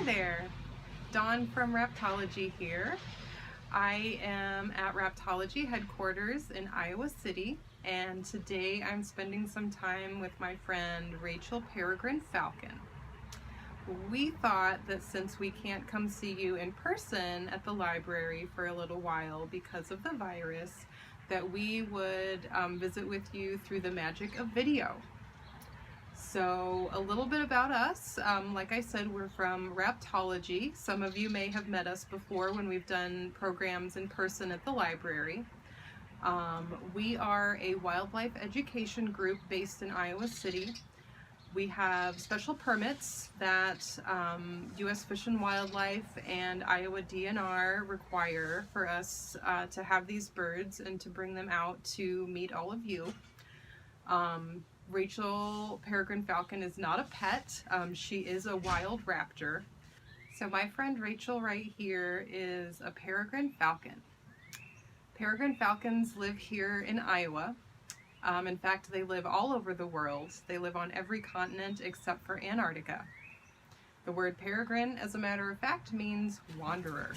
there, Dawn from Raptology here. I am at Raptology headquarters in Iowa City, and today I'm spending some time with my friend Rachel Peregrine Falcon. We thought that since we can't come see you in person at the library for a little while because of the virus, that we would visit with you through the magic of video. So a little bit about us. Like I said, we're from Raptology. Some of you may have met us before when we've done programs in person at the library. We are a wildlife education group based in Iowa City. We have special permits that U.S. Fish and Wildlife and Iowa DNR require for us to have these birds and to bring them out to meet all of you. Rachel Peregrine Falcon is not a pet. She is a wild raptor. So my friend Rachel right here is a Peregrine Falcon. Peregrine Falcons live here in Iowa. In fact, they live all over the world. They live on every continent except for Antarctica. The word peregrine, as a matter of fact, means wanderer.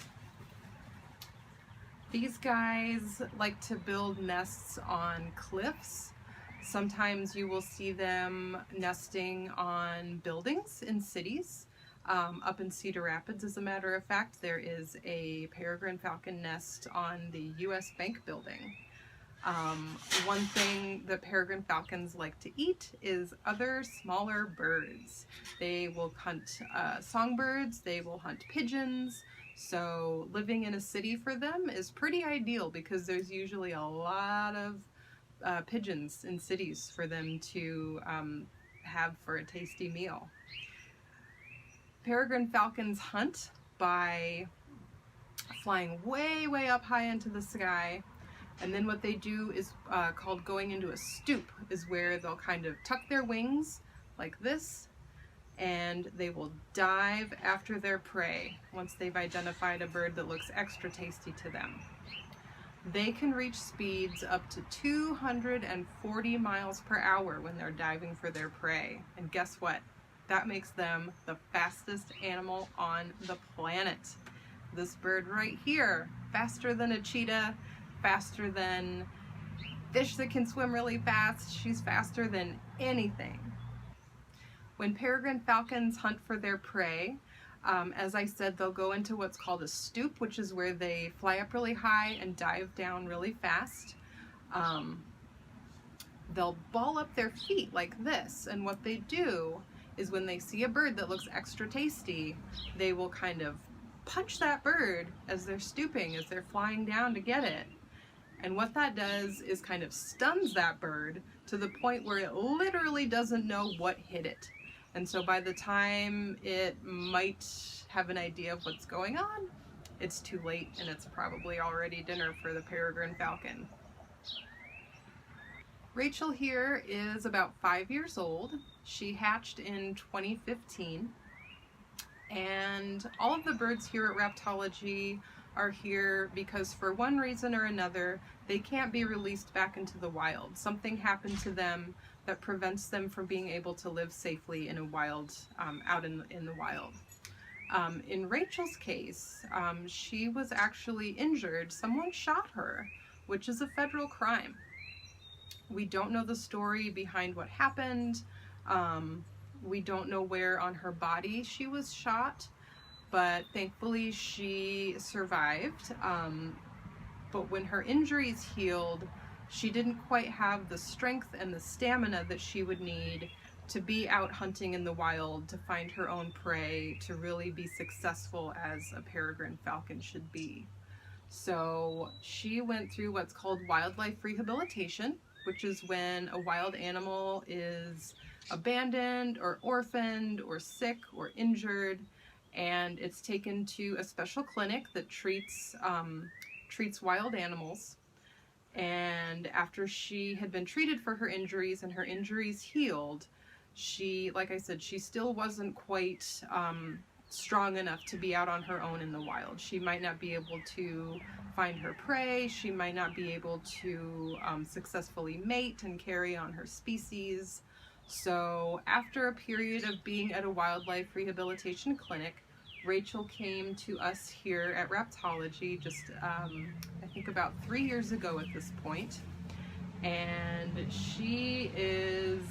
These guys like to build nests on cliffs. Sometimes you will see them nesting on buildings in cities. Up in Cedar Rapids, as a matter of fact, there is a Peregrine Falcon nest on the U.S. Bank building. One thing that Peregrine Falcons like to eat is other smaller birds. They will hunt songbirds, they will hunt pigeons. So living in a city for them is pretty ideal because there's usually a lot of pigeons in cities for them to have for a tasty meal. Peregrine Falcons hunt by flying way, way up high into the sky, and then what they do is called going into a stoop, is where they'll kind of tuck their wings like this, and they will dive after their prey once they've identified a bird that looks extra tasty to them. They can reach speeds up to 240 miles per hour when they're diving for their prey. And guess what? That makes them the fastest animal on the planet. This bird right here, faster than a cheetah, faster than fish that can swim really fast. She's faster than anything. When Peregrine Falcons hunt for their prey, as I said, they'll go into what's called a stoop, which is where they fly up really high and dive down really fast. They'll ball up their feet like this, and what they do is when they see a bird that looks extra tasty, they will kind of punch that bird as they're stooping, as they're flying down to get it. And what that does is kind of stuns that bird to the point where it literally doesn't know what hit it. And so by the time it might have an idea of what's going on, it's too late and it's probably already dinner for the Peregrine Falcon. Rachel here is about 5 years old. She hatched in 2015. And all of the birds here at Raptology are here because for one reason or another, they can't be released back into the wild. Something happened to them that prevents them from being able to live safely in a wild, out in the wild. In Rachel's case, she was actually injured. Someone shot her, which is a federal crime. We don't know the story behind what happened. We don't know where on her body she was shot, but thankfully she survived. But when her injuries healed, she didn't quite have the strength and the stamina that she would need to be out hunting in the wild, to find her own prey, to really be successful as a Peregrine Falcon should be. So she went through what's called wildlife rehabilitation, which is when a wild animal is abandoned or orphaned or sick or injured, and it's taken to a special clinic that treats wild animals. And after she had been treated for her injuries and her injuries healed, she, like I said, she still wasn't quite strong enough to be out on her own in the wild. She might not be able to find her prey. She might not be able to successfully mate and carry on her species. So after a period of being at a wildlife rehabilitation clinic, Rachel came to us here at Raptology just, I think about 3 years ago at this point, and she is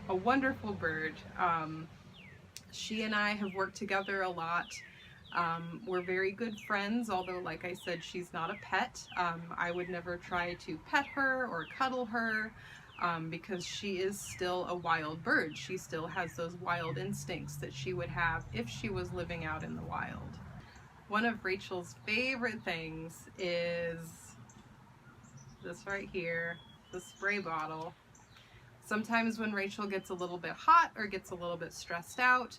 a wonderful bird. She and I have worked together a lot. We're very good friends, although, like I said, she's not a pet. I would never try to pet her or cuddle her because she is still a wild bird. She still has those wild instincts that she would have if she was living out in the wild. One of Rachel's favorite things is this right here, the spray bottle. Sometimes when Rachel gets a little bit hot or gets a little bit stressed out,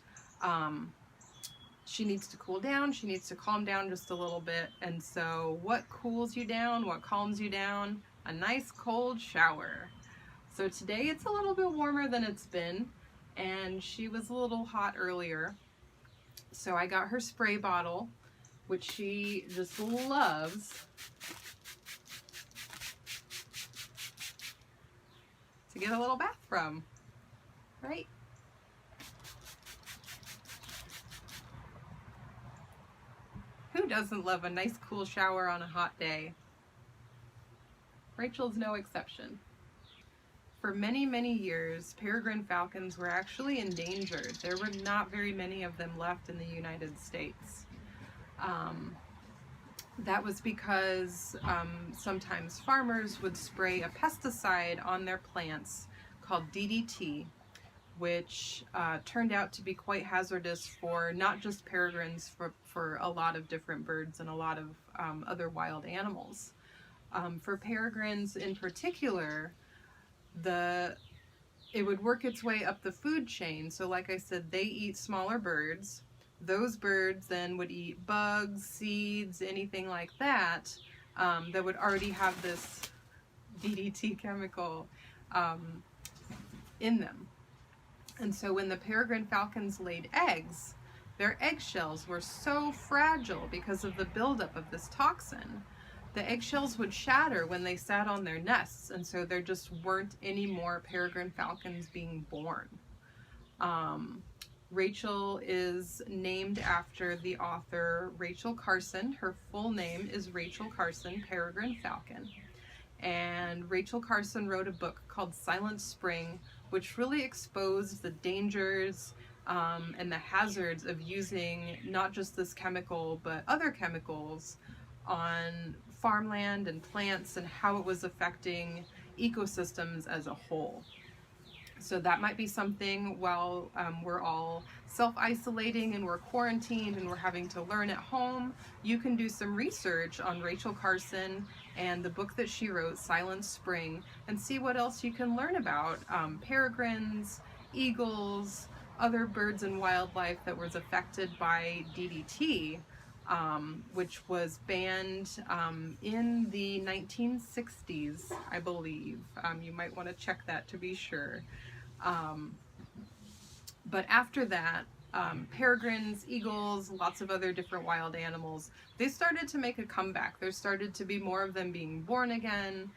she needs to cool down, she needs to calm down just a little bit. And so what cools you down, what calms you down? A nice cold shower. So today it's a little bit warmer than it's been, and she was a little hot earlier. So I got her spray bottle, which she just loves, to get a little bath from, right? Who doesn't love a nice cool shower on a hot day? Rachel's no exception. For many, many years, peregrine falcons were actually endangered. There were not very many of them left in the United States. That was because sometimes farmers would spray a pesticide on their plants called DDT, which turned out to be quite hazardous for not just peregrines, for a lot of different birds and a lot of other wild animals. For peregrines in particular, it would work its way up the food chain. So like I said, they eat smaller birds. Those birds then would eat bugs, seeds, anything like that, that would already have this DDT chemical in them. And so when the peregrine falcons laid eggs, their eggshells were so fragile because of the buildup of this toxin. The eggshells would shatter when they sat on their nests, and so there just weren't any more peregrine falcons being born. Rachel is named after the author Rachel Carson. Her full name is Rachel Carson, Peregrine Falcon. And Rachel Carson wrote a book called Silent Spring, which really exposed the dangers and the hazards of using not just this chemical, but other chemicals on farmland and plants, and how it was affecting ecosystems as a whole. So that might be something while we're all self-isolating and we're quarantined and we're having to learn at home, you can do some research on Rachel Carson and the book that she wrote, Silent Spring, and see what else you can learn about peregrines, eagles, other birds and wildlife that was affected by DDT, which was banned in the 1960s, I believe. You might want to check that to be sure. But after that, peregrines, eagles, lots of other different wild animals, they started to make a comeback. There started to be more of them being born again.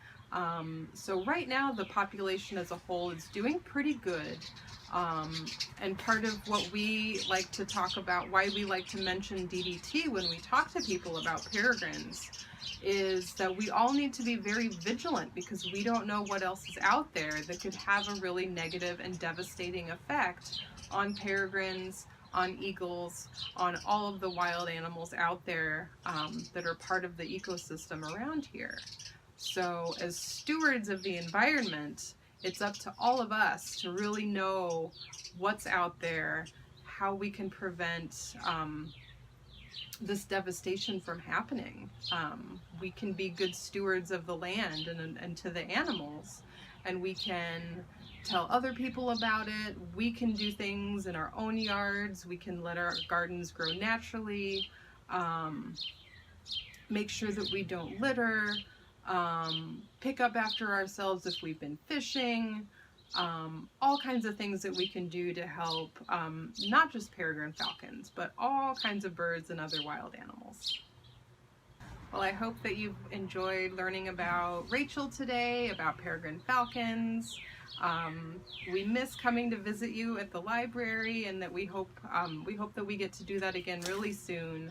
So right now the population as a whole is doing pretty good. And part of what we like to talk about, why we like to mention DDT when we talk to people about peregrines, is that we all need to be very vigilant because we don't know what else is out there that could have a really negative and devastating effect on peregrines, on eagles, on all of the wild animals out there that are part of the ecosystem around here. So as stewards of the environment, it's up to all of us to really know what's out there, how we can prevent this devastation from happening. We can be good stewards of the land and to the animals, and we can tell other people about it. We can do things in our own yards. We can let our gardens grow naturally, make sure that we don't litter, pick up after ourselves if we've been fishing, all kinds of things that we can do to help not just peregrine falcons, but all kinds of birds and other wild animals. Well, I hope that you've enjoyed learning about Rachel today, about Peregrine Falcons. We miss coming to visit you at the library, and that we hope that we get to do that again really soon.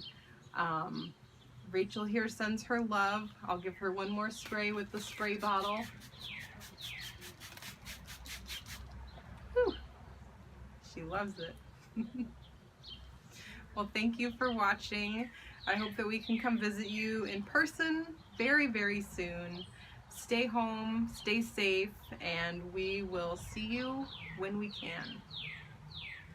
Rachel here sends her love. I'll give her one more spray with the spray bottle. Whew. She loves it. Well, thank you for watching. I hope that we can come visit you in person very, very soon. Stay home, stay safe, and we will see you when we can.